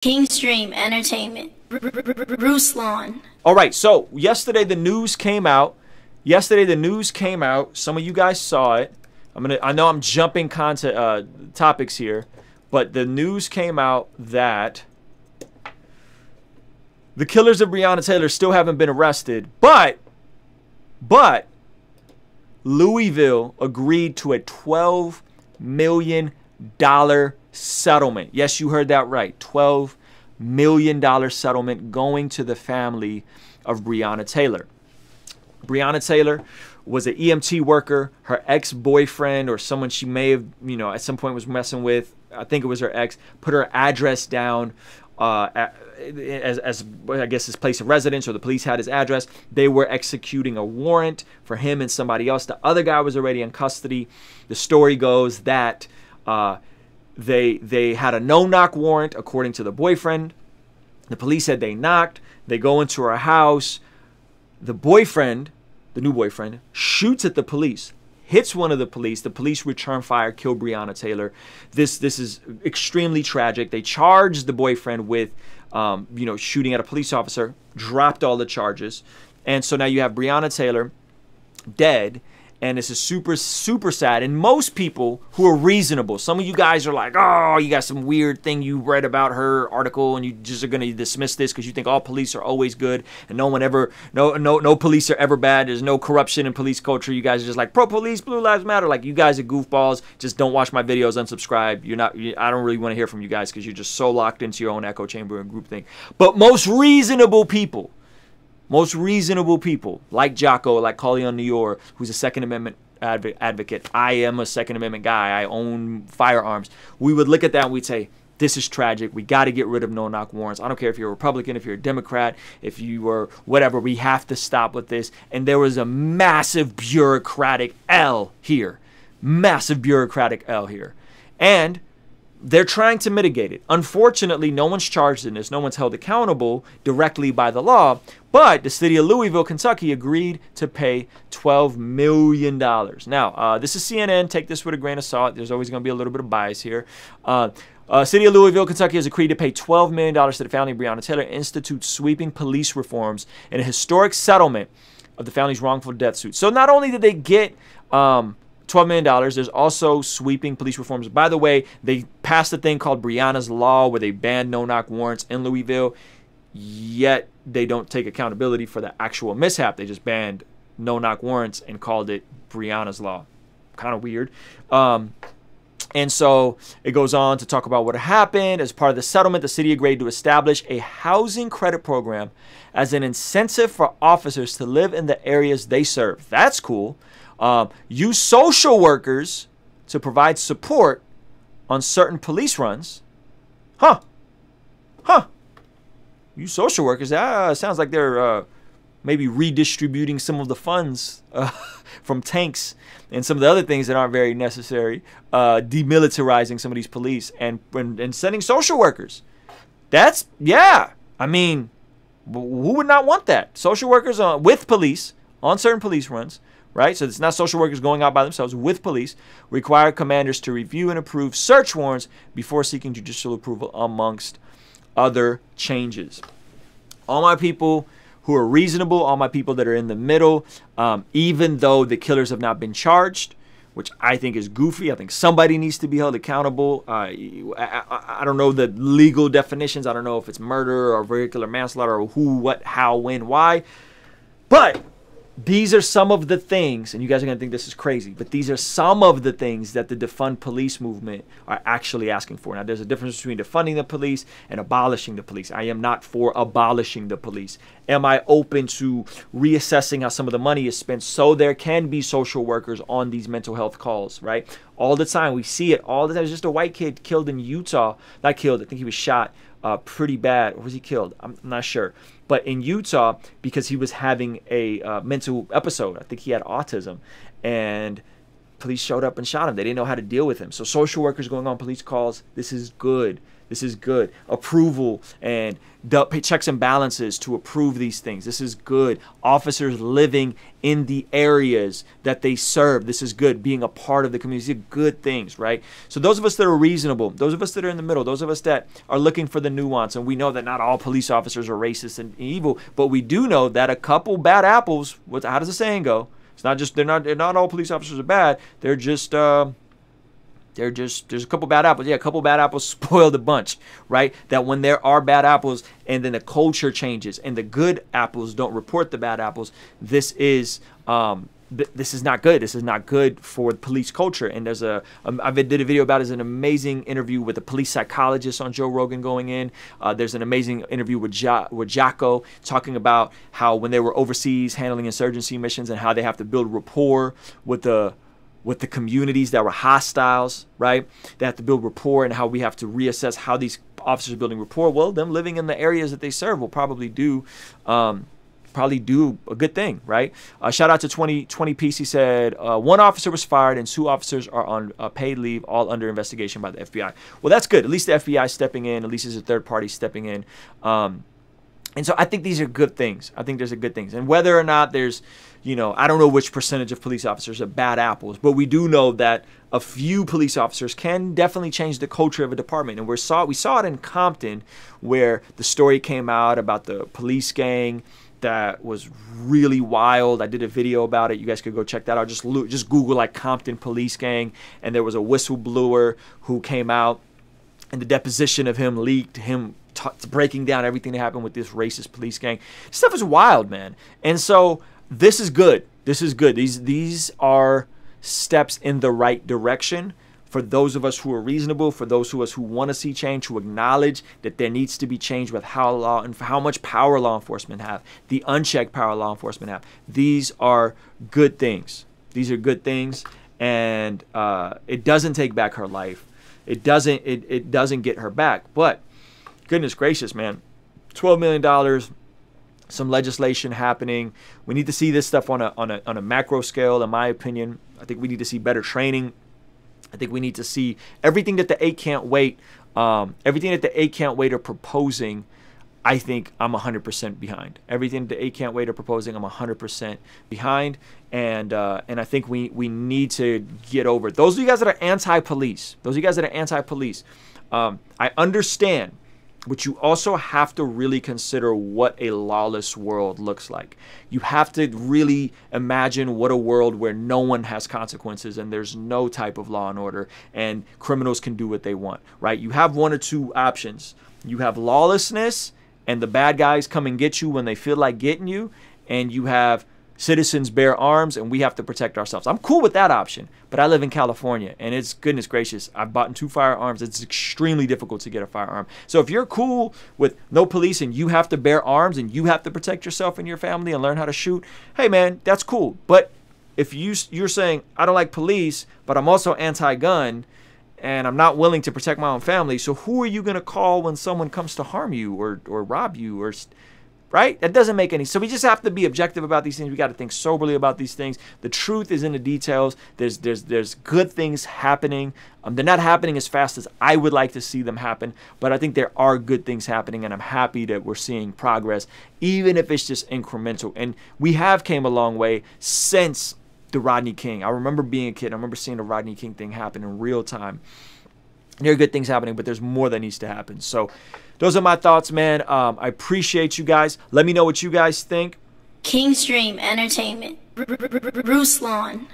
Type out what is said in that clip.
Kingstream Entertainment. Ruslan. All right, so yesterday the news came out. Some of you guys saw it. I know I'm jumping topics here, but the news came out that the killers of Breonna Taylor still haven't been arrested, but Louisville agreed to a $12 million settlement. Yes, you heard that right. $12 million settlement going to the family of Breonna Taylor. Breonna Taylor was an EMT worker. Her ex-boyfriend, or someone she may have, at some point was messing with, I think it was her ex, put her address down as I guess his place of residence, or the police had his address. They were executing a warrant for him and somebody else. The other guy was already in custody. The story goes that they had a no-knock warrant, according to the boyfriend. The police said they knocked. They go into her house. The boyfriend, the new boyfriend, shoots at the police, hits one of the police. The police return fire, kill Breonna Taylor. This is extremely tragic. They charged the boyfriend with, shooting at a police officer, dropped all the charges. And so now you have Breonna Taylor dead. And this is super, super sad. And most people who are reasonable, some of you guys are like, oh, you got some weird thing you read about her article and you just are going to dismiss this because you think all police are always good and no police are ever bad. There's no corruption in police culture. You guys are just like pro police, blue lives matter. Like, you guys are goofballs. Just don't watch my videos, unsubscribe. I don't really want to hear from you guys because you're just so locked into your own echo chamber and group thing. But most reasonable people, like Jocko, like Colion Nior, who's a Second Amendment advocate. I am a Second Amendment guy. I own firearms. We would look at that and we'd say, this is tragic. We got to get rid of no-knock warrants. I don't care if you're a Republican, if you're a Democrat, if you were whatever. We have to stop with this. And there was a massive bureaucratic L here. And they're trying to mitigate it. Unfortunately, no one's charged in this. No one's held accountable directly by the law. But the city of Louisville, Kentucky, agreed to pay $12 million. Now, this is CNN. Take this with a grain of salt. There's always going to be a little bit of bias here. City of Louisville, Kentucky has agreed to pay $12 million to the family of Breonna Taylor, institute sweeping police reforms in a historic settlement of the family's wrongful death suit. So not only did they get $12 million. There's also sweeping police reforms. By the way, they passed a thing called Breonna's Law where they banned no-knock warrants in Louisville, yet they don't take accountability for the actual mishap. They just banned no-knock warrants and called it Breonna's Law. Kind of weird. And so it goes on to talk about what happened. As part of the settlement, the city agreed to establish a housing credit program as an incentive for officers to live in the areas they serve. That's cool. Use social workers to provide support on certain police runs. Use social workers. Sounds like they're maybe redistributing some of the funds from tanks and some of the other things that aren't very necessary. Demilitarizing some of these police and sending social workers. Yeah. I mean, who would not want that? Social workers with police on certain police runs. Right? So it's not social workers going out by themselves, with police, require commanders to review and approve search warrants before seeking judicial approval, amongst other changes. All my people who are reasonable, all my people that are in the middle, even though the killers have not been charged, which I think is goofy. I think somebody needs to be held accountable. I don't know the legal definitions. I don't know if it's murder or vehicular manslaughter or who, what, how, when, why. But these are some of the things, and you guys are going to think this is crazy, but these are some of the things that the defund police movement are actually asking for. Now, there's a difference between defunding the police and abolishing the police. I am not for abolishing the police. Am I open to reassessing how some of the money is spent so there can be social workers on these mental health calls, right? All the time. We see it all the time. There's just a white kid killed in Utah. Not killed. I think he was shot pretty bad. Or was he killed? I'm not sure. But in Utah, because he was having a mental episode, I think he had autism, and police showed up and shot him. They didn't know how to deal with him. So social workers going on police calls, this is good. This is good. Approval and checks and balances to approve these things. This is good. Officers living in the areas that they serve. This is good. Being a part of the community. These are good things, right? So those of us that are reasonable, those of us that are in the middle, those of us that are looking for the nuance, and we know that not all police officers are racist and evil, but we do know that a couple bad apples, how does the saying go? It's not just, they're not all police officers are bad. There's a couple bad apples. Yeah, a couple bad apples spoil the bunch, right? That when there are bad apples and then the culture changes and the good apples don't report the bad apples, this is not good. This is not good for the police culture. And there's I did a video about it. There's an amazing interview with a police psychologist on Joe Rogan going in. There's an amazing interview with Jocko talking about how when they were overseas handling insurgency missions and how they have to build rapport with the communities that were hostiles, right? They have to build rapport, and how we have to reassess how these officers are building rapport. Well, them living in the areas that they serve will probably do a good thing, right? Shout out to 20 Piece. He said, one officer was fired and 2 officers are on paid leave, all under investigation by the FBI. Well, that's good. At least the FBI is stepping in. At least there's a third party stepping in. And so I think these are good things. I think there's a good things. And whether or not there's, I don't know which percentage of police officers are bad apples, but we do know that a few police officers can definitely change the culture of a department. And we saw it in Compton, where the story came out about the police gang that was really wild. I did a video about it. You guys could go check that out. Just Google like Compton police gang. And there was a whistleblower who came out, and the deposition of him leaked, him breaking down everything that happened with this racist police gang. Stuff is wild, man. And so this is good. This is good. These are steps in the right direction for those of us who are reasonable, for those of us who want to see change, who acknowledge that there needs to be change with how much power law enforcement have, the unchecked power law enforcement have. These are good things. These are good things, and it doesn't take back her life. It doesn't get her back, but goodness gracious, man, $12 million, some legislation happening. We need to see this stuff on a macro scale, in my opinion. I think we need to see better training. I think we need to see everything that the 8 Can't Wait, everything that the 8 Can't Wait are proposing. I think I'm 100% behind. Everything that the 8 Can't Wait are proposing, I'm 100% behind. And I think we need to get over it. Those of you guys that are anti-police, I understand. But you also have to really consider what a lawless world looks like. You have to really imagine what a world where no one has consequences and there's no type of law and order and criminals can do what they want, right? You have one or two options. You have lawlessness and the bad guys come and get you when they feel like getting you, and you have citizens bear arms and we have to protect ourselves. I'm cool with that option, but I live in California and it's, goodness gracious, I've bought 2 firearms. It's extremely difficult to get a firearm. So if you're cool with no police and you have to bear arms and you have to protect yourself and your family and learn how to shoot, hey man, that's cool. But if you're saying, I don't like police, but I'm also anti-gun and I'm not willing to protect my own family, so who are you going to call when someone comes to harm you or rob you or... Right? That doesn't make any sense. So we just have to be objective about these things. We got to think soberly about these things. The truth is in the details. There's good things happening. They're not happening as fast as I would like to see them happen, but I think there are good things happening, and I'm happy that we're seeing progress, even if it's just incremental. And we have came a long way since the Rodney King. I remember being a kid. I remember seeing the Rodney King thing happen in real time. There are good things happening, but there's more that needs to happen. So those are my thoughts, man. I appreciate you guys. Let me know what you guys think. King's Dream Entertainment. Ruslan.